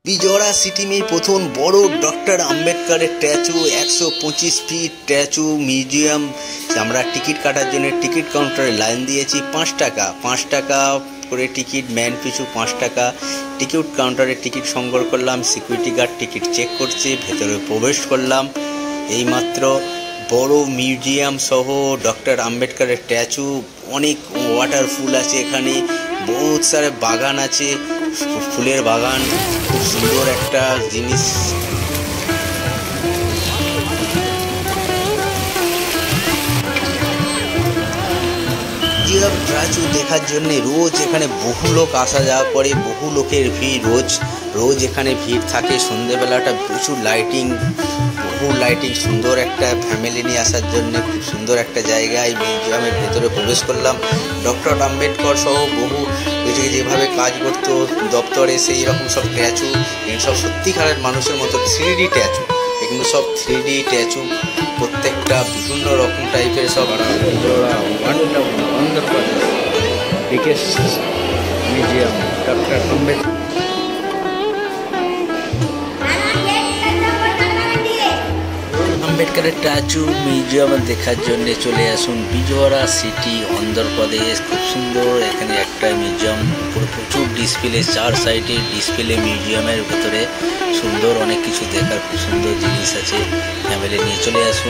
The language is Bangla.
বিজওয়াড়া সিটি में প্রথম বড় ডক্টর আম্বেদকরের স্ট্যাচু 125 ফিট স্ট্যাচু মিউজিয়াম। আমরা টিকিট কাটার জন্য টিকিট কাউন্টারে লাইন দিয়েছি। 5 টাকা করে টিকিট, ম্যান পিছু 5 টাকা। টিকিট কাউন্টারে টিকিট সংগ্রহ করলাম, সিকিউরিটি গার্ড টিকিট চেক করছে, ভেতরে প্রবেশ করলাম। এইমাত্র বড় মিউজিয়াম সহ ডক্টর আম্বেদকরের স্ট্যাচু, অনেক ওয়াটারফুল আছে এখানে, বহুত সারা বাগান আছে, ফুলের বাগান, খুব সুন্দর একটা জিনিস। স্ট্যাচু দেখার জন্য রোজ এখানে বহু লোক আসা যাওয়া করে, বহু লোকের ভিড়, রোজ এখানে ভিড় থাকে। সন্ধ্যেবেলাটা প্রচুর লাইটিং, বহু লাইটিং, সুন্দর একটা ফ্যামিলি নিয়ে আসার জন্য খুব সুন্দর একটা জায়গায় মিউজিয়ামের ভেতরে প্রবেশ করলাম। ডক্টর আম্বেদকর সহ বহু যেভাবে কাজ করতো দপ্তরে, সেই রকম সব স্ট্যাচু, সব সত্যিকারের মানুষের মতো 3D স্ট্যাচু, এগুলো সব 3D স্ট্যাচু, প্রত্যেকটা বিভিন্ন রকম টাইপের সব। Andhra Pradesh biggest museum doctor Ambedkar. আম্বেদকরের স্ট্যাচু মিউজিয়াম দেখার জন্য চলে আসুন বিজওয়াড়া সিটি, অন্ধ্রপ্রদেশ। খুব সুন্দর এখানে একটা মিউজিয়াম, উপরে প্রচুর ডিসপ্লে, 4 সাইডে ডিসপ্লে। মিউজিয়ামের ভেতরে সুন্দর অনেক কিছু দেখার, খুব সুন্দর জিনিস আছে। ফ্যামিলি নিয়ে চলে আসুন।